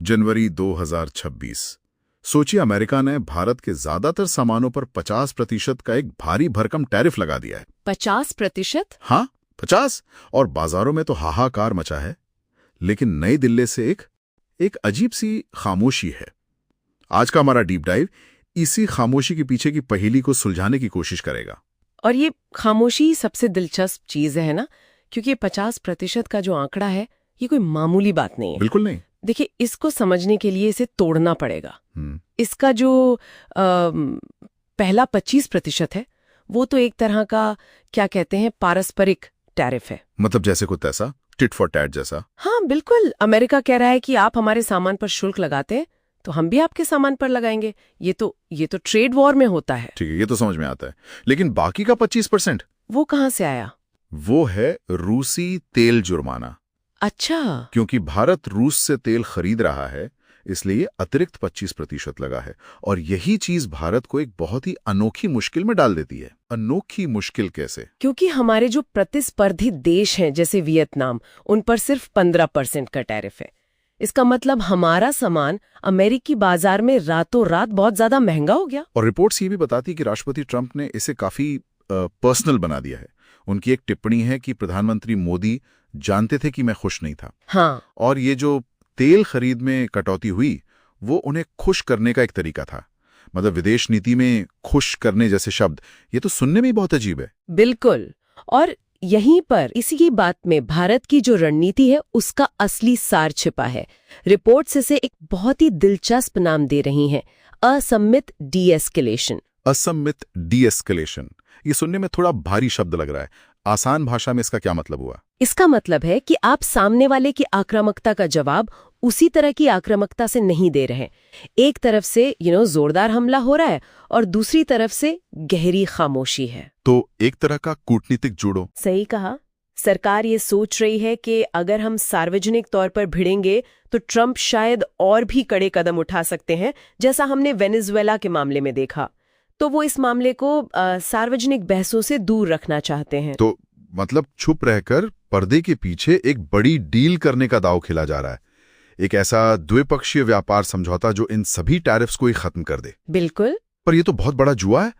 जनवरी 2026। सोचिए, अमेरिका ने भारत के ज्यादातर सामानों पर 50% का एक भारी भरकम टैरिफ लगा दिया है। 50%? हाँ, 50। और बाजारों में तो हाहाकार मचा है। लेकिन नई दिल्ली से एक अजीब सी खामोशी है। आज का हमारा डीप डाइव इसी खामोशी के पीछे की पहेली को सुलझाने की कोशिश करेगा। और ये खामोशी सबसे दिलचस्प चीज है ना, क्योंकि 50% का जो आंकड़ा है ये कोई मामूली बात नहीं है। बिल्कुल नहीं। देखिए, इसको समझने के लिए इसे तोड़ना पड़ेगा। इसका जो पहला 25% है वो तो एक तरह का, क्या कहते हैं, पारस्परिक टैरिफ है। मतलब जैसे कुछ ऐसा टिट फॉर टैट जैसा। हाँ बिल्कुल, अमेरिका कह रहा है कि आप हमारे सामान पर शुल्क लगाते हैं तो हम भी आपके सामान पर लगाएंगे। ये तो ट्रेड वॉर में होता है। ठीक है, ये तो समझ में आता है। लेकिन बाकी का 25% वो कहाँ से आया? वो है रूसी तेल जुर्माना। अच्छा। क्योंकि भारत रूस से तेल खरीद रहा है, इसलिए अतिरिक्त 25% लगा है। और यही चीज भारत को एक बहुत ही अनोखी मुश्किल में डाल देती है। अनोखी मुश्किल कैसे? क्योंकि हमारे जो प्रतिस्पर्धी देश हैं जैसे वियतनाम, उन पर सिर्फ 15% का टैरिफ है। इसका मतलब हमारा सामान अमेरिकी बाजार में रातों रात बहुत ज्यादा महंगा हो गया। और रिपोर्ट्स ये भी बताती कि राष्ट्रपति ट्रंप ने इसे काफी पर्सनल बना दिया है। उनकी एक टिप्पणी है कि प्रधानमंत्री मोदी जानते थे कि मैं खुश नहीं था। हाँ। और ये जो तेल खरीद में कटौती हुई वो उन्हें खुश करने का एक तरीका था। मतलब विदेश नीति में खुश करने जैसे शब्द, ये तो सुनने में ही बहुत अजीब है। बिल्कुल। और यहीं पर इसी बात में भारत की जो रणनीति है उसका असली सार छिपा है। रिपोर्ट्स इसे एक बहुत ही दिलचस्प नाम दे रही हैं, असम्मित डीएस्केलेशन। असम्मित डीएस्केलेशन, ये सुनने में थोड़ा भारी शब्द लग रहा है। आसान भाषा में इसका क्या मतलब हुआ? इसका मतलब है कि आप सामने वाले की आक्रामकता का जवाब उसी तरह की आक्रामकता से नहीं दे रहे। एक तरफ से जोरदार हमला हो रहा है और दूसरी तरफ से गहरी खामोशी है। तो एक तरह का कूटनीतिक जूडो। सही कहा। सरकार ये सोच रही है कि अगर हम सार्वजनिक तौर पर भिड़ेंगे तो ट्रंप शायद और भी कड़े कदम उठा सकते हैं, जैसा हमने वेनेजुएला के मामले में देखा। तो वो इस मामले को सार्वजनिक बहसों से दूर रखना चाहते हैं। तो मतलब छुप रहकर पर्दे के पीछे एक बड़ी डील करने का दांव खेला जा रहा है। एक ऐसा द्विपक्षीय व्यापार समझौता जो इन सभी टैरिफ्स को ही खत्म कर दे। बिल्कुल। पर ये तो बहुत बड़ा जुआ है।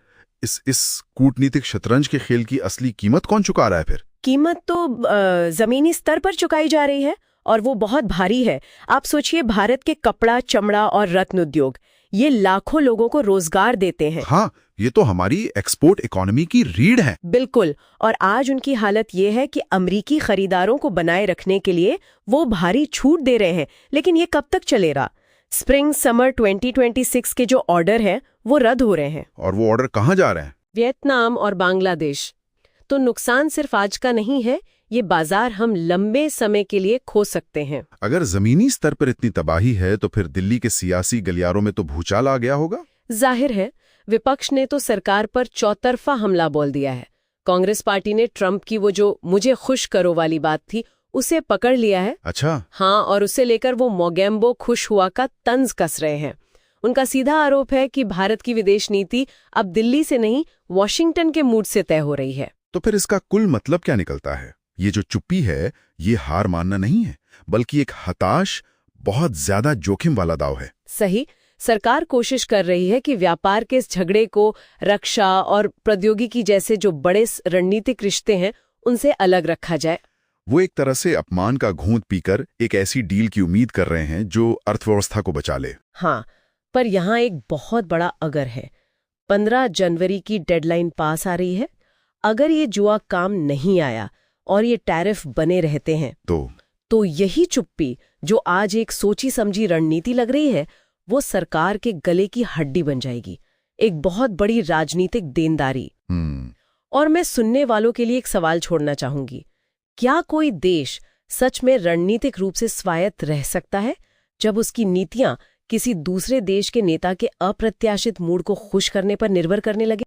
इस कूटनीतिक शतरंज के खेल की असली कीमत कौन चुका रहा है फिर? कीमत तो जमीनी स्तर पर चुकाई जा रही है और वो बहुत भारी है। आप सोचिए, भारत के कपड़ा, चमड़ा और रत्न उद्योग ये लाखों लोगों को रोजगार देते हैं। हाँ, ये तो हमारी एक्सपोर्ट इकोनॉमी की रीढ़ है। बिल्कुल। और आज उनकी हालत ये है कि अमेरिकी खरीदारों को बनाए रखने के लिए वो भारी छूट दे रहे हैं। लेकिन ये कब तक चलेगा? स्प्रिंग समर 2026 के जो ऑर्डर हैं वो रद्द हो रहे हैं। और वो ऑर्डर कहाँ जा रहे हैं? वियतनाम और बांग्लादेश। तो नुकसान सिर्फ आज का नहीं है, ये बाजार हम लंबे समय के लिए खो सकते हैं। अगर जमीनी स्तर पर इतनी तबाही है तो फिर दिल्ली के सियासी गलियारों में तो भूचाल आ गया होगा। जाहिर है, विपक्ष ने तो सरकार पर चौतरफा हमला बोल दिया है। कांग्रेस पार्टी ने ट्रंप की वो जो मुझे खुश करो वाली बात थी उसे पकड़ लिया है। अच्छा। हाँ, और उसे लेकर वो मोगेम्बो खुश हुआ का तंज कस रहे हैं। उनका सीधा आरोप है कि भारत की विदेश नीति अब दिल्ली से नहीं, वॉशिंगटन के मूड से तय हो रही है। तो फिर इसका कुल मतलब क्या निकलता है? ये जो चुप्पी है ये हार मानना नहीं है, बल्कि एक हताश, बहुत ज्यादा जोखिम वाला दाव है। सही। सरकार कोशिश कर रही है कि व्यापार के इस झगड़े को रक्षा और प्रौद्योगिकी जैसे जो बड़े रणनीतिक रिश्ते हैं उनसे अलग रखा जाए। वो एक तरह से अपमान का घूंट पीकर एक ऐसी डील की उम्मीद कर रहे हैं जो अर्थव्यवस्था को बचा ले। हाँ, पर यहाँ एक बहुत बड़ा अगर है। 15 जनवरी की डेडलाइन पास आ रही है। अगर ये जुआ काम नहीं आया और ये टैरिफ बने रहते हैं तो यही चुप्पी जो आज एक सोची समझी रणनीति लग रही है वो सरकार के गले की हड्डी बन जाएगी, एक बहुत बड़ी राजनीतिक देनदारी। और मैं सुनने वालों के लिए एक सवाल छोड़ना चाहूंगी, क्या कोई देश सच में रणनीतिक रूप से स्वायत्त रह सकता है जब उसकी नीतियां किसी दूसरे देश के नेता के अप्रत्याशित मूड को खुश करने पर निर्भर करने लगे?